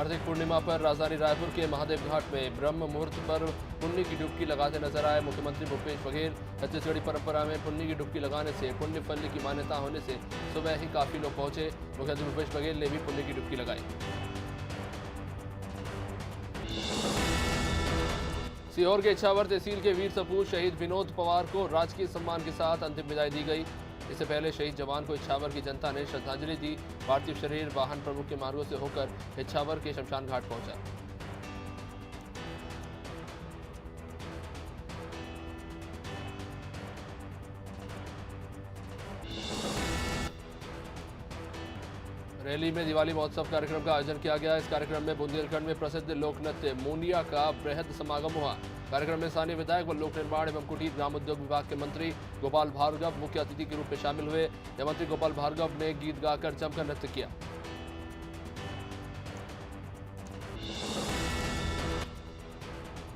कार्तिक पूर्णिमा पर राजधानी रायपुर के महादेव घाट में ब्रह्म मुहूर्त पर पुण्य की डुबकी लगाते नजर आए मुख्यमंत्री भूपेश बघेल। छत्तीसगढ़ी परंपरा में पुण्य की डुबकी लगाने से पुण्य फल की मान्यता होने से सुबह ही काफी लोग पहुंचे। मुख्यमंत्री भूपेश बघेल ने भी पुण्य की डुबकी लगाई। सीहोर के इछावर तहसील के वीर सपूत शहीद विनोद पवार को राजकीय सम्मान के साथ अंतिम विदाई दी गई। इससे पहले शहीद जवान को इछावर की जनता ने श्रद्धांजलि दी। पार्थिव शरीर वाहन प्रमुख के मार्गों से होकर इछावर के शमशान घाट पहुंचा। रैली में दिवाली महोत्सव कार्यक्रम का आयोजन किया गया। इस कार्यक्रम में बुंदेलखंड में प्रसिद्ध लोक नृत्य मोनिया का बृहद समागम हुआ। कार्यक्रम में स्थानीय विधायक व लोक निर्माण एवं कुटीर ग्राम उद्योग विभाग के मंत्री गोपाल भार्गव मुख्य अतिथि के रूप में शामिल हुए। मंत्री गोपाल भार्गव ने गीत गाकर जमकर नृत्य किया।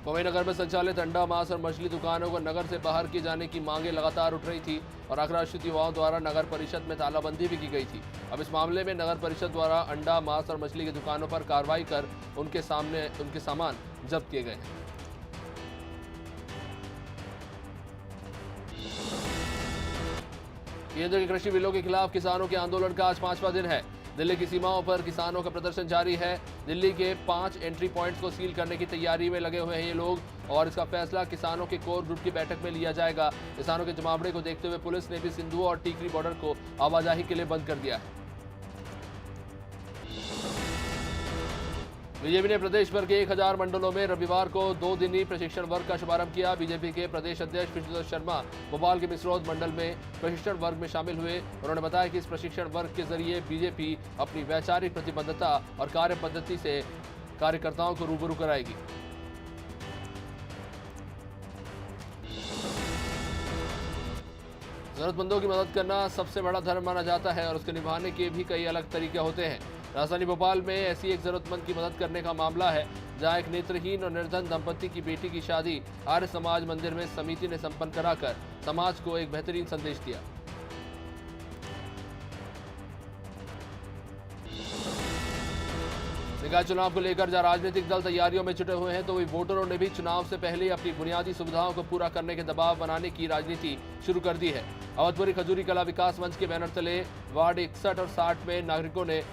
पवई नगर में संचालित अंडा, मांस और मछली दुकानों को नगर से बाहर किए जाने की मांगें लगातार उठ रही थी और आक्रोशित युवाओं द्वारा नगर परिषद में तालाबंदी भी की गई थी। अब इस मामले में नगर परिषद द्वारा अंडा, मांस और मछली की दुकानों पर कार्रवाई कर उनके सामान जब्त किए गए हैं। केंद्र के कृषि बिलों के खिलाफ किसानों के आंदोलन का आज 5वां दिन है। दिल्ली की सीमाओं पर किसानों का प्रदर्शन जारी है। दिल्ली के 5 एंट्री पॉइंट्स को सील करने की तैयारी में लगे हुए हैं ये लोग और इसका फैसला किसानों के कोर ग्रुप की बैठक में लिया जाएगा। किसानों के जमावड़े को देखते हुए पुलिस ने भी सिंधु और टीकरी बॉर्डर को आवाजाही के लिए बंद कर दिया है। बीजेपी ने प्रदेश भर के 1000 मंडलों में रविवार को 2 दिनी प्रशिक्षण वर्ग का शुभारंभ किया। बीजेपी के प्रदेश अध्यक्ष विष्णुदत्त शर्मा भोपाल के मिसरौद मंडल में प्रशिक्षण वर्ग में शामिल हुए। उन्होंने बताया कि इस प्रशिक्षण वर्ग के जरिए बीजेपी अपनी वैचारिक प्रतिबद्धता और कार्य पद्धति से कार्यकर्ताओं को रूबरू कराएगी। जरूरतमंदों की मदद करना सबसे बड़ा धर्म माना जाता है और उसके निभाने के भी कई अलग तरीके होते हैं। राजधानी भोपाल में ऐसी एक जरूरतमंद की मदद करने का मामला है जहां एक नेत्रहीन और निर्धन दंपति की बेटी की शादी आर्य समाज मंदिर में समिति ने संपन्न कराकर समाज को एक बेहतरीन संदेश दिया। निकाय चुनाव को लेकर जहां राजनीतिक दल तैयारियों में जुटे हुए हैं तो वही वोटरों ने भी चुनाव से पहले अपनी बुनियादी सुविधाओं को पूरा करने के दबाव बनाने की राजनीति शुरू कर दी है। अवधपुरी खजूरी कला विकास मंच के बैनर तले वार्ड 61 और 60 में नागरिकों ने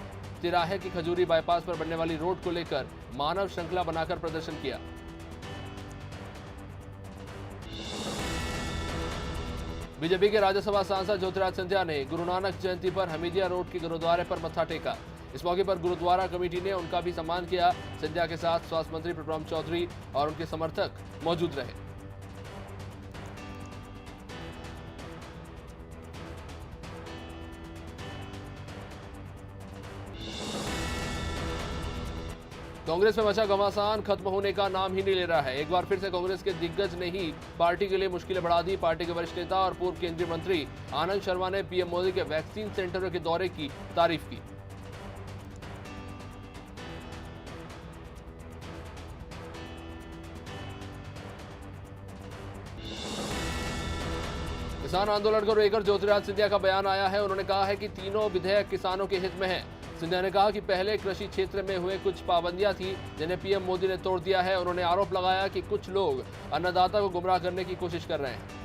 तिराहे की खजूरी बाईपास पर बनने वाली रोड को लेकर मानव श्रृंखला बनाकर प्रदर्शन किया। बीजेपी के राज्यसभा सांसद ज्योतिराज सिंधिया ने गुरु नानक जयंती पर हमीदिया रोड के गुरुद्वारे पर मत्था टेका। इस मौके पर गुरुद्वारा कमेटी ने उनका भी सम्मान किया। सिंधिया के साथ स्वास्थ्य मंत्री प्रभुराम चौधरी और उनके समर्थक मौजूद रहे। कांग्रेस में मचा घमासान खत्म होने का नाम ही नहीं ले रहा है। एक बार फिर से कांग्रेस के दिग्गज ने ही पार्टी के लिए मुश्किलें बढ़ा दी। पार्टी के वरिष्ठ नेता और पूर्व केंद्रीय मंत्री आनंद शर्मा ने पीएम मोदी के वैक्सीन सेंटरों के दौरे की तारीफ की। किसान आंदोलन को लेकर ज्योतिराज सिंधिया का बयान आया है। उन्होंने कहा है कि तीनों विधेयक किसानों के हित में हैं। सिंधिया ने कहा कि पहले कृषि क्षेत्र में हुए कुछ पाबंदियां थी जिन्हें पीएम मोदी ने तोड़ दिया है। उन्होंने आरोप लगाया कि कुछ लोग अन्नदाता को गुमराह करने की कोशिश कर रहे हैं।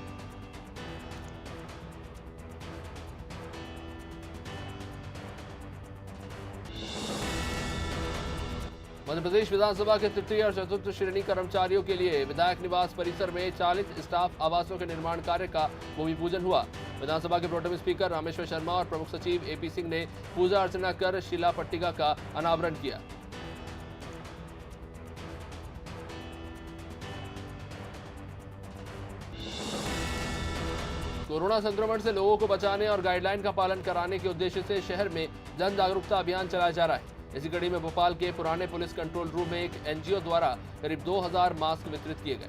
मध्य प्रदेश विधानसभा के तृतीय और चतुर्थ श्रेणी कर्मचारियों के लिए विधायक निवास परिसर में 40 स्टाफ आवासों के निर्माण कार्य का भूमि पूजन हुआ। विधानसभा के प्रोटेम स्पीकर रामेश्वर शर्मा और प्रमुख सचिव एपी सिंह ने पूजा अर्चना कर शिला पट्टिका का अनावरण किया। कोरोना संक्रमण से लोगों को बचाने और गाइडलाइन का पालन कराने के उद्देश्य से शहर में जन जागरूकता अभियान चलाया जा रहा है। इसी कड़ी में भोपाल के पुराने पुलिस कंट्रोल रूम में एक एनजीओ द्वारा करीब 2000 मास्क वितरित किए गए।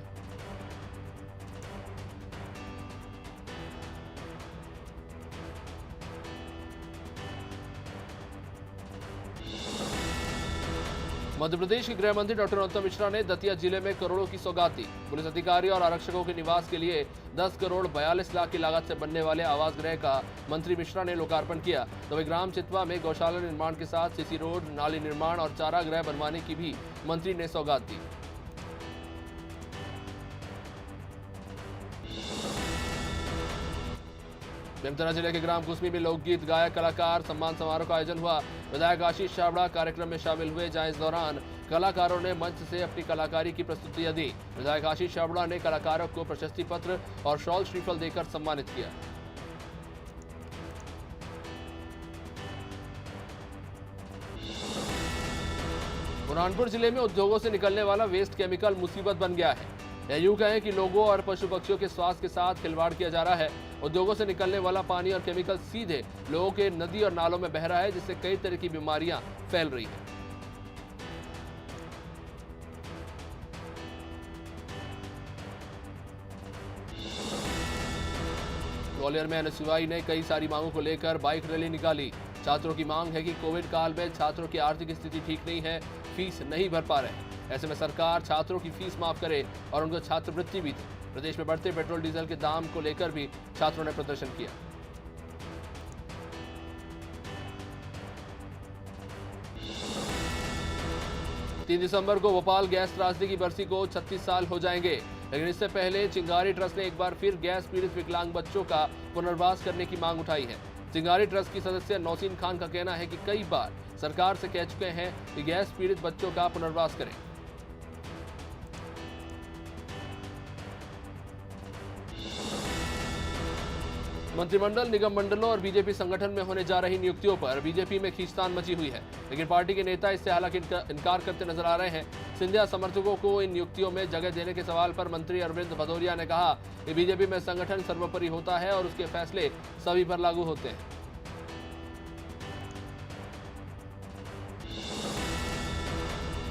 मध्य प्रदेश के गृह मंत्री डॉक्टर नरोत्तम मिश्रा ने दतिया जिले में करोड़ों की सौगात दी। पुलिस अधिकारी और आरक्षकों के निवास के लिए 10 करोड़ 42 लाख की लागत से बनने वाले आवास गृह का मंत्री मिश्रा ने लोकार्पण किया। तो वही ग्राम चितवा में गौशाला निर्माण के साथ सीसी रोड, नाली निर्माण और चारा गृह बनवाने की भी मंत्री ने सौगात दी। बेमेतरा जिले के ग्राम कुसमी में लोकगीत गायक कलाकार सम्मान समारोह का आयोजन हुआ। विधायक आशीष छाबड़ा कार्यक्रम में शामिल हुए, जहां इस दौरान कलाकारों ने मंच से अपनी कलाकारी की प्रस्तुतियां दी। विधायक आशीष छाबड़ा ने कलाकारों को प्रशस्ति पत्र और शॉल श्रीफल देकर सम्मानित किया। बुरहानपुर जिले में उद्योगों से निकलने वाला वेस्ट केमिकल मुसीबत बन गया है। यूं कहें कि लोगों और पशु पक्षियों के स्वास्थ्य के साथ खिलवाड़ किया जा रहा है। उद्योगों से निकलने वाला पानी और केमिकल सीधे लोगों के नदी और नालों में बह रहा है, जिससे कई तरह की बीमारियां फैल रही हैं। ग्वालियर में एनएसयूआई ने कई सारी मांगों को लेकर बाइक रैली निकाली। छात्रों की मांग है कि कोविड काल में छात्रों की आर्थिक स्थिति ठीक नहीं है, फीस नहीं भर पा रहे। ऐसे में सरकार छात्रों की फीस माफ करे और उनको छात्रवृत्ति भी दे। प्रदेश में बढ़ते पेट्रोल डीजल के दाम को लेकर भी छात्रों ने प्रदर्शन किया। तीन दिसंबर को भोपाल गैस त्रासदी की बरसी को 36 साल हो जाएंगे, लेकिन इससे पहले चिंगारी ट्रस्ट ने एक बार फिर गैस पीड़ित विकलांग बच्चों का पुनर्वास करने की मांग उठाई है। चिंगारी ट्रस्ट की सदस्य नौसीन खान का कहना है कि कई बार सरकार से कह चुके हैं कि गैस पीड़ित बच्चों का पुनर्वास करें। मंत्रिमंडल, निगम मंडलों और बीजेपी संगठन में होने जा रही नियुक्तियों पर बीजेपी में खींचतान मची हुई है, लेकिन पार्टी के नेता इससे हालांकि इनकार करते नजर आ रहे हैं। सिंधिया समर्थकों को इन नियुक्तियों में जगह देने के सवाल पर मंत्री अरविंद भदौरिया ने कहा कि बीजेपी में संगठन सर्वोपरि होता है और उसके फैसले सभी पर लागू होते हैं।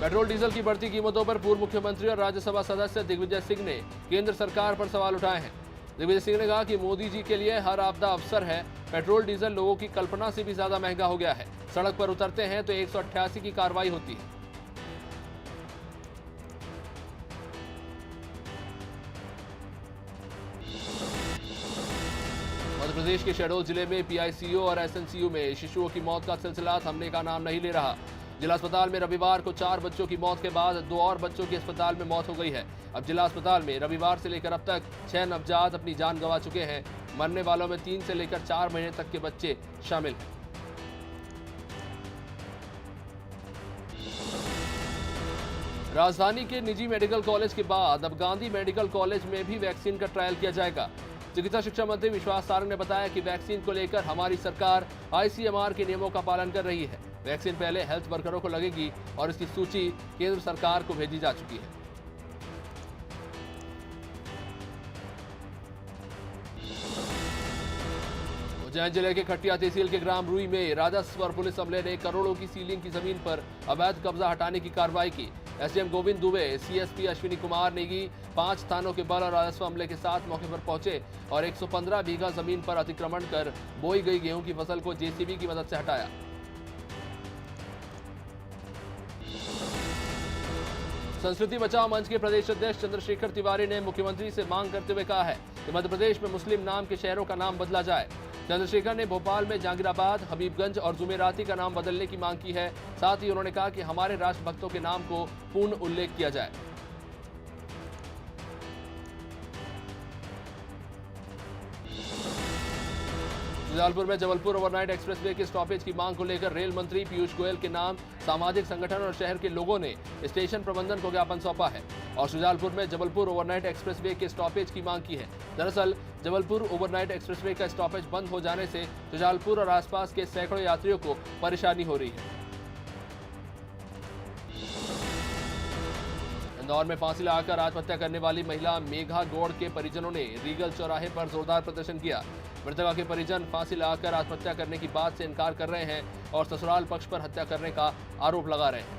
पेट्रोल डीजल की बढ़ती कीमतों पर पूर्व मुख्यमंत्री और राज्यसभा सदस्य दिग्विजय सिंह ने केंद्र सरकार पर सवाल उठाए हैं। दिग्विजय सिंह ने कहा कि मोदी जी के लिए हर आपदा अवसर है। पेट्रोल डीजल लोगों की कल्पना से भी ज्यादा महंगा हो गया है। सड़क पर उतरते हैं तो 188 की कार्रवाई होती है। मध्य प्रदेश के शहडोल जिले में पीआईसीयू और एसएनसीयू में शिशुओं की मौत का सिलसिला थमने का नाम नहीं ले रहा। जिला अस्पताल में रविवार को 4 बच्चों की मौत के बाद 2 और बच्चों की अस्पताल में मौत हो गई है। अब जिला अस्पताल में रविवार से लेकर अब तक 6 नवजात अपनी जान गंवा चुके हैं। मरने वालों में 3 से लेकर 4 महीने तक के बच्चे शामिल हैं। राजधानी के निजी मेडिकल कॉलेज के बाद अब गांधी मेडिकल कॉलेज में भी वैक्सीन का ट्रायल किया जाएगा। चिकित्सा शिक्षा मंत्री विश्वास सारंग ने बताया कि वैक्सीन को लेकर हमारी सरकार आईसीएमआर के नियमों का पालन कर रही है। वैक्सीन पहले हेल्थ वर्करों को लगेगी और इसकी सूची केंद्र सरकार को भेजी जा चुकी है। उज्जैन जिले के खटिया तहसील के ग्राम रुई में राजस्व और पुलिस अमले ने करोड़ों की सीलिंग की जमीन पर अवैध कब्जा हटाने की कार्रवाई की। एसडीएम गोविंद दुबे, सीएसपी अश्विनी कुमार नेगी 5 थानों के बल और राजस्व अमले के साथ मौके पर पहुंचे और 115 बीघा जमीन पर अतिक्रमण कर बोई गई गेहूं की फसल को जेसीबी की मदद से हटाया। संस्कृति बचाओ मंच के प्रदेश अध्यक्ष चंद्रशेखर तिवारी ने मुख्यमंत्री से मांग करते हुए कहा है कि मध्य प्रदेश में मुस्लिम नाम के शहरों का नाम बदला जाए। चंद्रशेखर ने भोपाल में जहांगीराबाद, हबीबगंज और जुमेराती का नाम बदलने की मांग की है। साथ ही उन्होंने कहा कि हमारे राष्ट्रभक्तों के नाम को पूर्ण उल्लेख किया जाए। शुजालपुर में जबलपुर ओवरनाइट एक्सप्रेसवे के स्टॉपेज की मांग को लेकर रेल मंत्री पीयूष गोयल के नाम सामाजिक संगठन और शहर के लोगों ने स्टेशन प्रबंधन को ज्ञापन सौंपा है और शुजालपुर में जबलपुर ओवरनाइट एक्सप्रेसवे के स्टॉपेज की मांग की है। दरअसल जबलपुर ओवरनाइट एक्सप्रेसवे का स्टॉपेज बंद हो जाने से शुजालपुर और आसपास के सैकड़ों यात्रियों को परेशानी हो रही है। इंदौर में फांसी लगाकर आत्महत्या करने वाली महिला मेघा गौड़ के परिजनों ने रीगल चौराहे पर जोरदार प्रदर्शन किया। मृतका के परिजन फांसी लगाकर आत्महत्या करने की बात से इनकार कर रहे हैं और ससुराल पक्ष पर हत्या करने का आरोप लगा रहे हैं।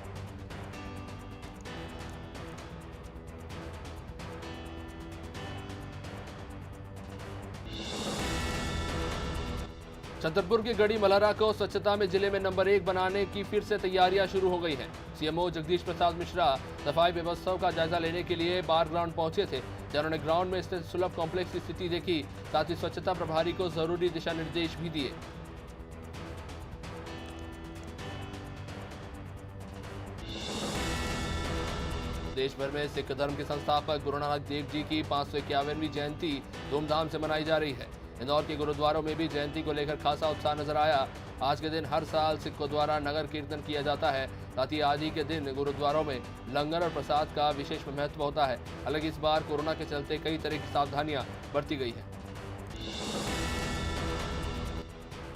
छतरपुर की गढ़ी मलहरा को स्वच्छता में जिले में नंबर 1 बनाने की फिर से तैयारियां शुरू हो गई हैं। सीएमओ जगदीश प्रसाद मिश्रा सफाई व्यवस्था का जायजा लेने के लिए बार ग्राउंड पहुंचे थे, जहां उन्होंने ग्राउंड में स्थित सुलभ कॉम्प्लेक्स की स्थिति देखी, साथ ही स्वच्छता प्रभारी को जरूरी दिशा निर्देश भी दिए। देश भर में सिख धर्म के संस्थापक गुरु नानक देव जी की 551वीं जयंती धूमधाम से मनाई जा रही है। इंदौर के गुरुद्वारों में भी जयंती को लेकर खासा उत्साह नजर आया। आज के दिन हर साल सिखों द्वारा नगर कीर्तन किया जाता है, साथ ही आज ही के दिन गुरुद्वारों में लंगर और प्रसाद का विशेष महत्व होता है। हालांकि इस बार कोरोना के चलते कई तरह की सावधानियां बरती गई है।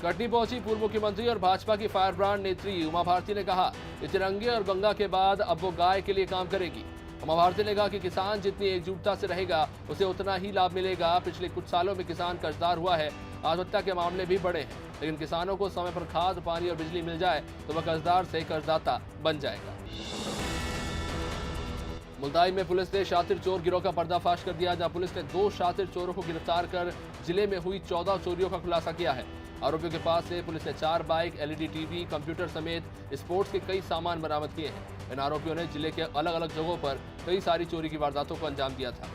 कटनी पहुंची पूर्व मुख्यमंत्री और भाजपा की फायर ब्रांड नेत्री उमा भारती ने कहा कि तिरंगे और गंगा के बाद अब वो गाय के लिए काम करेगी। उमा भारती ने कहा कि किसान जितनी एकजुटता से रहेगा उसे उतना ही लाभ मिलेगा। पिछले कुछ सालों में किसान कर्जदार हुआ है, आत्महत्या के मामले भी बढ़े हैं, लेकिन किसानों को समय पर खाद, पानी और बिजली मिल जाए तो वह कर्जदार से कर्जदाता बन जाएगा। मुल्ताई में पुलिस ने शातिर चोर गिरोह का पर्दाफाश कर दिया, जहां पुलिस ने 2 शातिर चोरों को गिरफ्तार कर जिले में हुई 14 चोरियों का खुलासा किया है। आरोपियों के पास से पुलिस ने 4 बाइक, एलईडी टीवी, कंप्यूटर समेत स्पोर्ट्स के कई सामान बरामद किए हैं। इन आरोपियों ने जिले के अलग अलग जगहों पर कई सारी चोरी की वारदातों को अंजाम दिया था।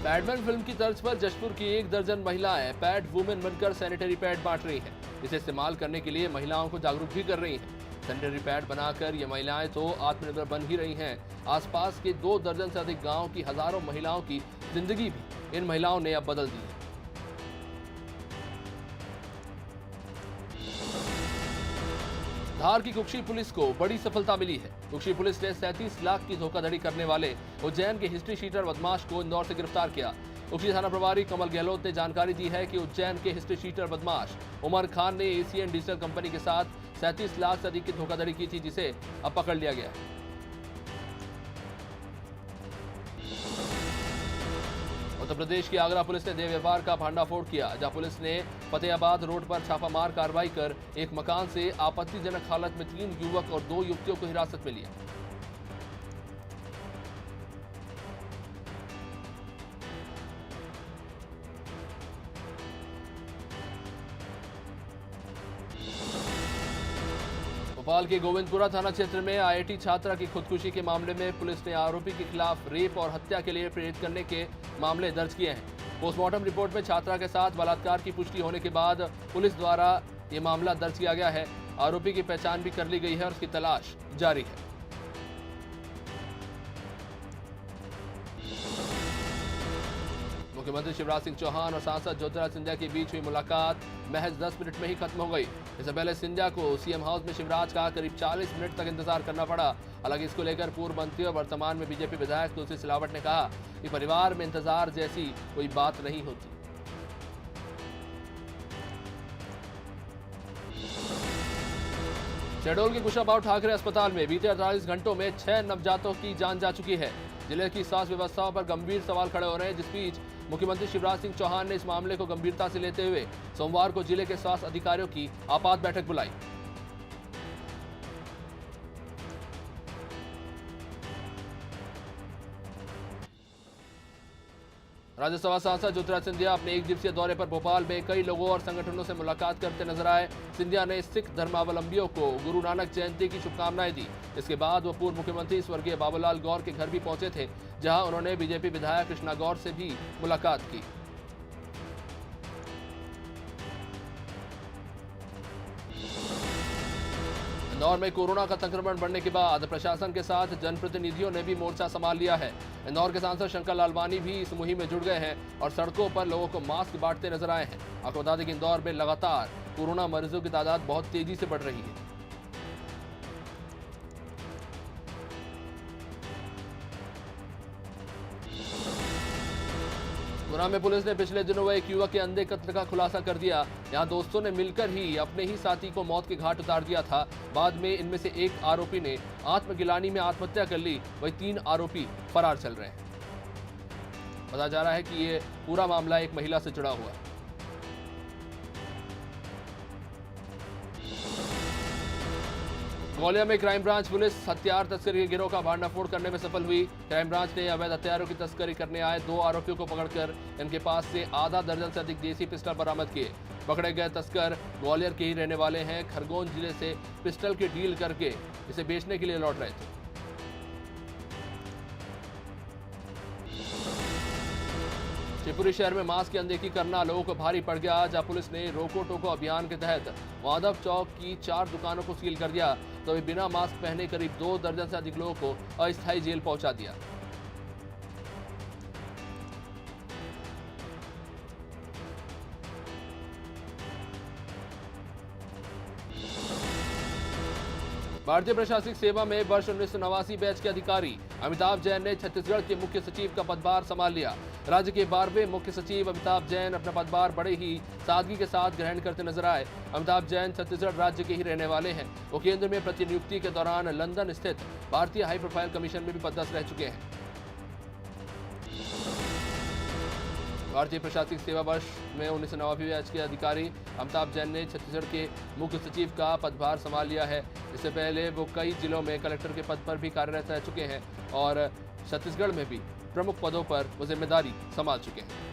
पैडमैन फिल्म की तर्ज पर जशपुर की 1 दर्जन महिलाएं पैड वुमेन बनकर सैनिटरी पैड बांट रही हैं। इसे इस्तेमाल करने के लिए महिलाओं को जागरूक भी कर रही हैं। सैनिटरी पैड बनाकर ये महिलाएं तो आत्मनिर्भर बन ही रही हैं, आसपास के 2 दर्जन से अधिक गांव की हजारों महिलाओं की जिंदगी भी इन महिलाओं ने अब बदल दी है। धार की कुक्षी पुलिस को बड़ी सफलता मिली है। कुक्षी पुलिस ने 37 लाख की धोखाधड़ी करने वाले उज्जैन के हिस्ट्री शीटर बदमाश को इंदौर से गिरफ्तार किया। कुक्षी थाना प्रभारी कमल गहलोत ने जानकारी दी है कि उज्जैन के हिस्ट्री शीटर बदमाश उमर खान ने एशियन डिजिटल कंपनी के साथ 37 लाख से अधिक की धोखाधड़ी की थी, जिसे अब पकड़ लिया गया है। उत्तर प्रदेश की आगरा पुलिस ने देह व्यापार का भांडाफोड़ किया, जहां पुलिस ने फतेहाबाद रोड पर छापामार कार्रवाई कर एक मकान से आपत्तिजनक हालत में 3 युवक और 2 युवतियों को हिरासत में लिया। भोपाल के गोविंदपुरा थाना क्षेत्र में आईआईटी छात्रा की खुदकुशी के मामले में पुलिस ने आरोपी के खिलाफ रेप और हत्या के लिए प्रेरित करने के मामले दर्ज किए हैं। पोस्टमार्टम रिपोर्ट में छात्रा के साथ बलात्कार की पुष्टि होने के बाद पुलिस द्वारा ये मामला दर्ज किया गया है। आरोपी की पहचान भी कर ली गई है और उसकी तलाश जारी है। मुख्यमंत्री शिवराज सिंह चौहान और सांसद ज्योतिरादित्य सिंधिया के बीच हुई मुलाकात महज 10 मिनट में ही खत्म हो गई। इससे पहले सिंधिया को सीएम हाउस में शिवराज का करीब 40 मिनट तक इंतजार करना पड़ा। हालांकि इसको लेकर पूर्व मंत्री और वर्तमान में बीजेपी विधायक तुलसी सिलावट ने कहा कि परिवार में इंतजार जैसी कोई बात नहीं होती। शहडोल के कुशाभाऊ ठाकरे अस्पताल में बीते 48 घंटों में 6 नवजातों की जान जा चुकी है। जिले की स्वास्थ्य व्यवस्थाओं पर गंभीर सवाल खड़े हो रहे हैं, जिस बीच मुख्यमंत्री शिवराज सिंह चौहान ने इस मामले को गंभीरता से लेते हुए सोमवार को जिले के स्वास्थ्य अधिकारियों की आपात बैठक बुलाई। राज्यसभा सांसद ज्योतिरादित्य सिंधिया अपने 1 दिवसीय दौरे पर भोपाल में कई लोगों और संगठनों से मुलाकात करते नजर आए। सिंधिया ने सिख धर्मावलंबियों को गुरु नानक जयंती की शुभकामनाएं दी। इसके बाद वो पूर्व मुख्यमंत्री स्वर्गीय बाबूलाल गौर के घर भी पहुंचे थे, जहां उन्होंने बीजेपी विधायक कृष्णा गौर से भी मुलाकात की। इंदौर में कोरोना का संक्रमण बढ़ने के बाद प्रशासन के साथ जनप्रतिनिधियों ने भी मोर्चा संभाल लिया है। इंदौर के सांसद शंकर लालवानी भी इस मुहिम में जुट गए हैं और सड़कों पर लोगों को मास्क बांटते नजर आए हैं। आपको बता दें कि इंदौर में लगातार कोरोना मरीजों की तादाद बहुत तेजी से बढ़ रही है। गुना में पुलिस ने पिछले दिनों हुए एक युवक के अंधे कत्ल का खुलासा कर दिया। यहां दोस्तों ने मिलकर ही अपने ही साथी को मौत के घाट उतार दिया था। बाद में इनमें से एक आरोपी ने आत्मगिलानी में आत्महत्या कर ली, वही 3 आरोपी फरार चल रहे हैं। बताया जा रहा है कि ये पूरा मामला एक महिला से जुड़ा हुआ है। ग्वालियर में क्राइम ब्रांच पुलिस हथियार तस्करी के गिरोह का भांडाफोड़ करने में सफल हुई। क्राइम ब्रांच ने अवैध हथियारों की तस्करी करने आए 2 आरोपियों को पकड़कर इनके पास से आधा दर्जन से अधिक देसी पिस्टल बरामद किए। पकड़े गए तस्कर ग्वालियर के ही रहने वाले हैं। खरगोन जिले से पिस्टल की डील करके इसे बेचने के लिए लौट रहे थे। शिवपुरी शहर में मास्क की अनदेखी करना लोगों को भारी पड़ गया। जहां पुलिस ने रोको टोको अभियान के तहत माधव चौक की 4 दुकानों को सील कर दिया तो बिना मास्क पहने करीब 2 दर्जन से अधिक लोगों को अस्थायी जेल पहुंचा दिया। भारतीय प्रशासनिक सेवा में वर्ष 1989 बैच के अधिकारी अमिताभ जैन ने छत्तीसगढ़ के मुख्य सचिव का पदभार संभाल लिया। राज्य के 12वें मुख्य सचिव अमिताभ जैन अपना पदभार बड़े ही सादगी के साथ ग्रहण करते नजर आए। अमिताभ जैन छत्तीसगढ़ राज्य के ही रहने वाले हैं। वो केंद्र में प्रतिनियुक्ति के दौरान लंदन स्थित भारतीय हाई प्रोफाइल कमीशन में भी पदस्थ रह चुके हैं। भारतीय प्रशासनिक सेवा वर्ष में 1989 बैच के अधिकारी अमिताभ जैन ने छत्तीसगढ़ के मुख्य सचिव का पदभार संभाल लिया है। इससे पहले वो कई जिलों में कलेक्टर के पद पर भी कार्यरत रह चुके हैं और छत्तीसगढ़ में भी प्रमुख पदों पर वो जिम्मेदारी संभाल चुके हैं।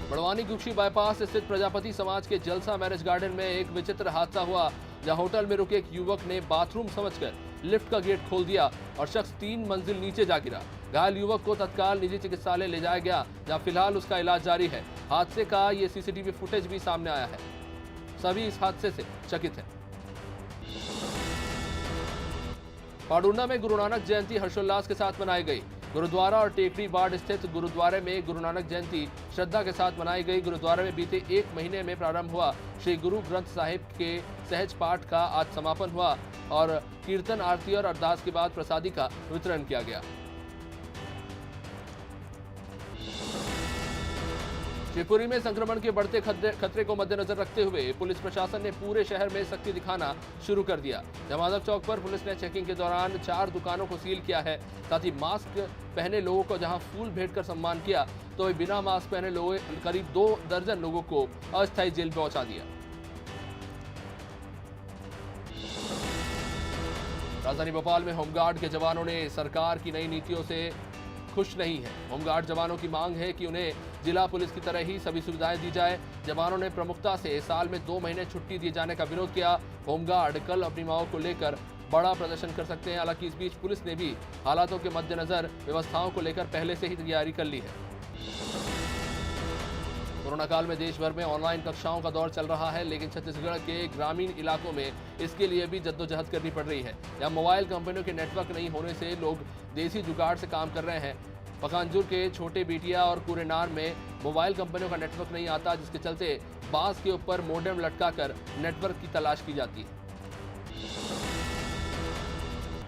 बड़वानी गुक्षी बाईपास स्थित प्रजापति समाज के जलसा मैरिज गार्डन में एक विचित्र हादसा हुआ, जहां होटल में रुके एक युवक ने बाथरूम समझकर लिफ्ट का गेट खोल दिया और शख्स 3 मंजिल नीचे जा गिरा। घायल युवक को तत्काल निजी चिकित्सालय ले जाया गया, जहां फिलहाल उसका इलाज जारी है। हादसे का ये सीसीटीवी फुटेज भी सामने आया है। सभी इस हादसे से चकित हैं। पाडुना में गुरु नानक जयंती हर्षोल्लास के साथ मनाई गई। गुरुद्वारा और टेकरी वार्ड स्थित गुरुद्वारे में गुरु नानक जयंती श्रद्धा के साथ मनाई गई। गुरुद्वारे में बीते 1 महीने में प्रारंभ हुआ श्री गुरु ग्रंथ साहिब के सहज पाठ का आज समापन हुआ और कीर्तन, आरती और अरदास के बाद प्रसादी का वितरण किया गया। शिवपुरी में संक्रमण के बढ़ते खतरे को मद्देनजर रखते हुए पुलिस प्रशासन ने पूरे शहर में सख्ती दिखाना शुरू कर दिया। माधव चौक पर पुलिस ने चेकिंग के दौरान 4 दुकानों को सील किया है। साथ ही मास्क पहने लोगों को जहां फूल भेंट कर सम्मान किया तो बिना मास्क पहने लोग करीब 2 दर्जन लोगों को अस्थायी जेल पहुंचा दिया। राजधानी भोपाल में होमगार्ड के जवानों ने सरकार की नई नीतियों से खुश नहीं है। होमगार्ड जवानों की मांग है कि उन्हें जिला पुलिस की तरह ही सभी सुविधाएं दी जाए। जवानों ने प्रमुखता से साल में 2 महीने छुट्टी दिए जाने का विरोध किया। होमगार्ड कल अपनी मांगों को लेकर बड़ा प्रदर्शन कर सकते हैं। हालांकि इस बीच पुलिस ने भी हालातों के मद्देनजर व्यवस्थाओं को लेकर पहले से ही तैयारी कर ली है। कोरोना काल में देश भर में ऑनलाइन कक्षाओं का दौर चल रहा है, लेकिन छत्तीसगढ़ के ग्रामीण इलाकों में इसके लिए भी जद्दोजहद करनी पड़ रही है। यहाँ मोबाइल कंपनियों के नेटवर्क नहीं होने से लोग देसी जुगाड़ से काम कर रहे हैं। पखानजूर के छोटे बेटिया और कुरेनार में मोबाइल कंपनियों का नेटवर्क नहीं आता, जिसके चलते बांस के ऊपर मोडेम लटकाकर नेटवर्क की तलाश की जाती है।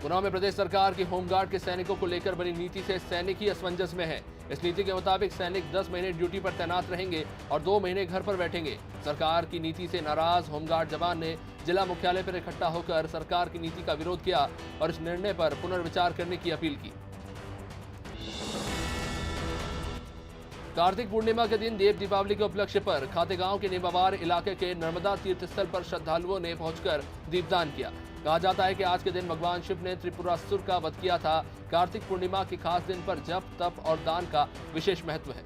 गुना में प्रदेश सरकार की होमगार्ड के सैनिकों को लेकर बनी नीति से सैनिक ही असमंजस में है। इस नीति के मुताबिक सैनिक 10 महीने ड्यूटी पर तैनात रहेंगे और 2 महीने घर पर बैठेंगे। सरकार की नीति से नाराज होमगार्ड जवान ने जिला मुख्यालय पर इकट्ठा होकर सरकार की नीति का विरोध किया और इस निर्णय पर पुनर्विचार करने की अपील की। कार्तिक पूर्णिमा के दिन देव दीपावली के उपलक्ष्य पर खातेगांव के नेमावार इलाके के नर्मदा तीर्थ स्थल पर श्रद्धालुओं ने पहुंचकर दीपदान किया। कहा जाता है कि आज के दिन भगवान शिव ने त्रिपुरासुर का वध किया था। कार्तिक पूर्णिमा के खास दिन पर जप, तप और दान का विशेष महत्व है।